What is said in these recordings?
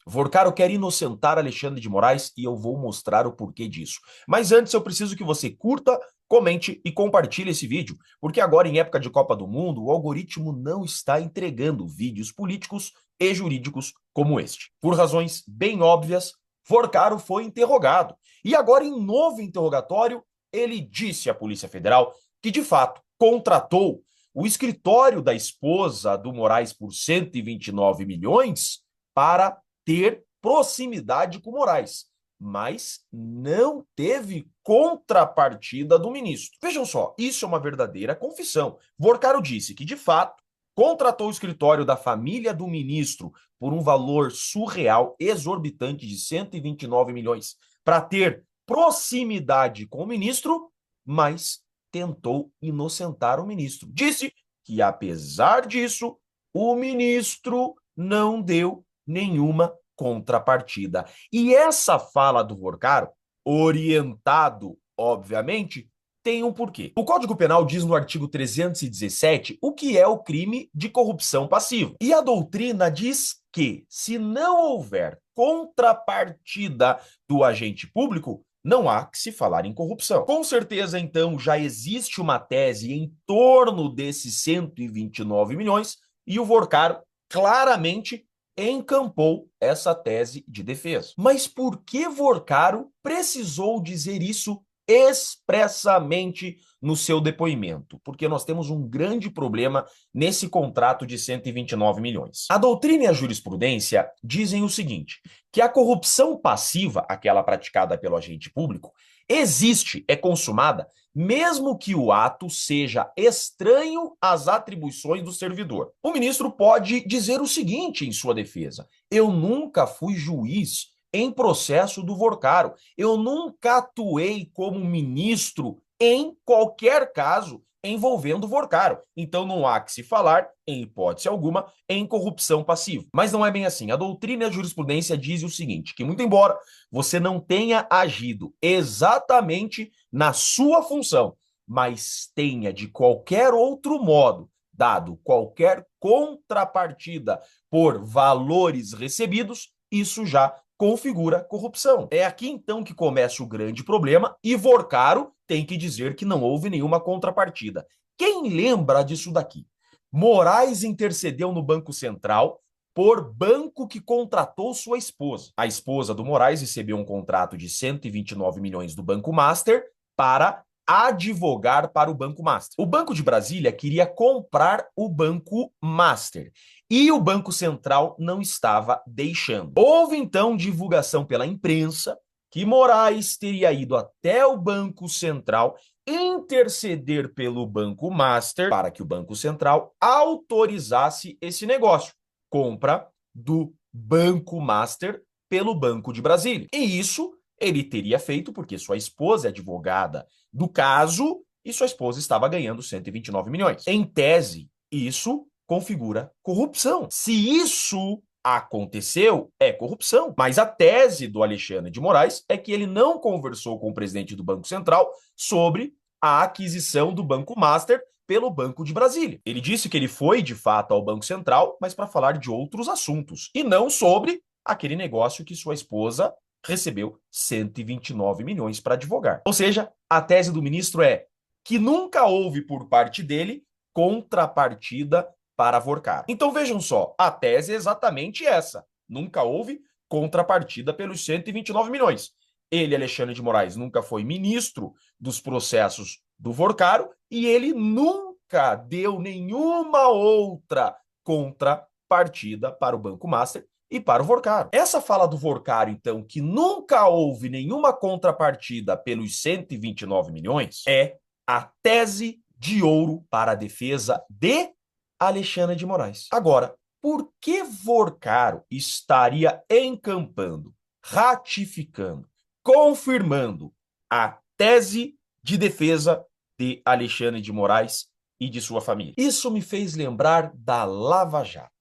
Vorcaro quer inocentar Alexandre de Moraes e eu vou mostrar o porquê disso. Mas antes eu preciso que você curta, comente e compartilhe esse vídeo, porque agora em época de Copa do Mundo, o algoritmo não está entregando vídeos políticos e jurídicos como este. Por razões bem óbvias, Vorcaro foi interrogado. E agora em novo interrogatório, ele disse à Polícia Federal que de fato contratou o escritório da esposa do Moraes por 129 milhões para ter proximidade com Moraes, mas não teve contrapartida do ministro. Vejam só, isso é uma verdadeira confissão. Vorcaro disse que, de fato, contratou o escritório da família do ministro por um valor surreal, exorbitante de 129 milhões, para ter proximidade com o ministro, mas tentou inocentar o ministro. Disse que, apesar disso, o ministro não deu nenhuma contrapartida. E essa fala do Vorcaro, orientado, obviamente, tem um porquê. O Código Penal diz no artigo 317 o que é o crime de corrupção passiva. E a doutrina diz que, se não houver contrapartida do agente público, não há que se falar em corrupção. Com certeza, então, já existe uma tese em torno desses 129 milhões e o Vorcaro claramente encampou essa tese de defesa. Mas por que Vorcaro precisou dizer isso expressamente no seu depoimento? Porque nós temos um grande problema nesse contrato de 129 milhões. A doutrina e a jurisprudência dizem o seguinte, que a corrupção passiva, aquela praticada pelo agente público, existe, é consumada, mesmo que o ato seja estranho às atribuições do servidor. O ministro pode dizer o seguinte em sua defesa: eu nunca fui juiz em processo do Vorcaro, eu nunca atuei como ministro em qualquer caso envolvendo o Vorcaro. Então não há que se falar, em hipótese alguma, em corrupção passiva. Mas não é bem assim. A doutrina e a jurisprudência dizem o seguinte, que muito embora você não tenha agido exatamente na sua função, mas tenha de qualquer outro modo dado qualquer contrapartida por valores recebidos, isso já configura corrupção. É aqui então que começa o grande problema e Vorcaro tem que dizer que não houve nenhuma contrapartida. Quem lembra disso daqui? Moraes intercedeu no Banco Central por banco que contratou sua esposa. A esposa do Moraes recebeu um contrato de 129 milhões do Banco Master para advogar para o Banco Master. O Banco de Brasília queria comprar o Banco Master e o Banco Central não estava deixando. Houve então divulgação pela imprensa que Moraes teria ido até o Banco Central interceder pelo Banco Master para que o Banco Central autorizasse esse negócio, compra do Banco Master pelo Banco de Brasília. E isso ele teria feito porque sua esposa é advogada do caso e sua esposa estava ganhando 129 milhões. Em tese, isso configura corrupção. Se isso aconteceu, é corrupção. Mas a tese do Alexandre de Moraes é que ele não conversou com o presidente do Banco Central sobre a aquisição do Banco Master pelo Banco de Brasília. Ele disse que ele foi, de fato, ao Banco Central, mas para falar de outros assuntos, e não sobre aquele negócio que sua esposa recebeu 129 milhões para advogar. Ou seja, a tese do ministro é que nunca houve por parte dele contrapartida para Vorcaro. Então vejam só, a tese é exatamente essa. Nunca houve contrapartida pelos 129 milhões. Ele, Alexandre de Moraes, nunca foi ministro dos processos do Vorcaro e ele nunca deu nenhuma outra contrapartida para o Banco Master e para o Vorcaro. Essa fala do Vorcaro, então, que nunca houve nenhuma contrapartida pelos 129 milhões, é a tese de ouro para a defesa de Alexandre de Moraes. Agora, por que Vorcaro estaria encampando, ratificando, confirmando a tese de defesa de Alexandre de Moraes e de sua família? Isso me fez lembrar da Lava Jato.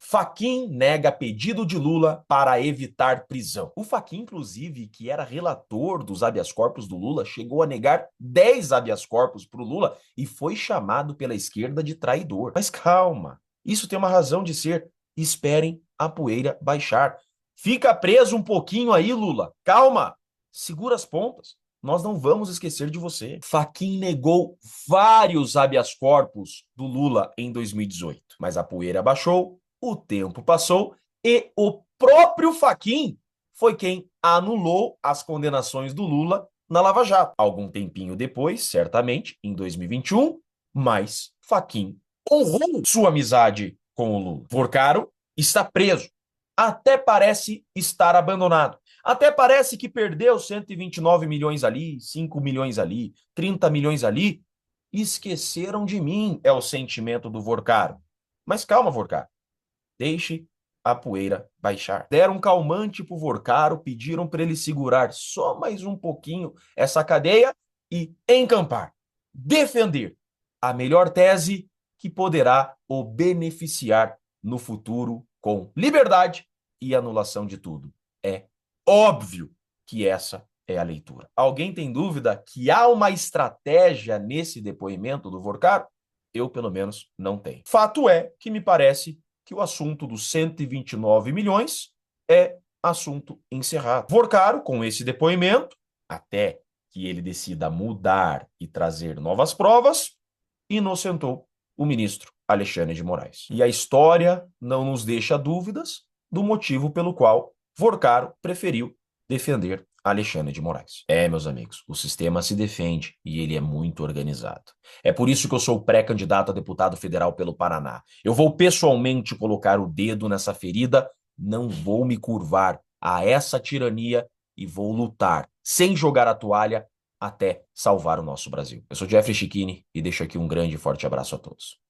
Fachin nega pedido de Lula para evitar prisão. O Fachin, inclusive, que era relator dos habeas corpus do Lula, chegou a negar 10 habeas corpus para o Lula e foi chamado pela esquerda de traidor. Mas calma, isso tem uma razão de ser. Esperem a poeira baixar. Fica preso um pouquinho aí, Lula. Calma. Segura as pontas. Nós não vamos esquecer de você. Fachin negou vários habeas corpus do Lula em 2018. Mas a poeira baixou, o tempo passou e o próprio Fachin foi quem anulou as condenações do Lula na Lava Jato. Algum tempinho depois, certamente, em 2021, mas Fachin honrou sua amizade com o Lula. Porcaro está preso. Até parece estar abandonado. Até parece que perdeu 129 milhões ali, 5 milhões ali, 30 milhões ali. Esqueceram de mim, é o sentimento do Vorcaro. Mas calma, Vorcaro. Deixe a poeira baixar. Deram um calmante pro Vorcaro, pediram para ele segurar só mais um pouquinho essa cadeia e encampar. Defender a melhor tese que poderá o beneficiar no futuro com liberdade e anulação de tudo. É óbvio que essa é a leitura. Alguém tem dúvida que há uma estratégia nesse depoimento do Vorcaro? Eu, pelo menos, não tenho. Fato é que me parece que o assunto dos 129 milhões é assunto encerrado. Vorcaro, com esse depoimento, até que ele decida mudar e trazer novas provas, inocentou o ministro Alexandre de Moraes. E a história não nos deixa dúvidas do motivo pelo qual Vorcaro preferiu defender Alexandre de Moraes. Meus amigos, o sistema se defende e ele é muito organizado. É por isso que eu sou pré-candidato a deputado federal pelo Paraná. Eu vou pessoalmente colocar o dedo nessa ferida, não vou me curvar a essa tirania e vou lutar, sem jogar a toalha, até salvar o nosso Brasil. Eu sou Jeffrey Chiquini e deixo aqui um grande e forte abraço a todos.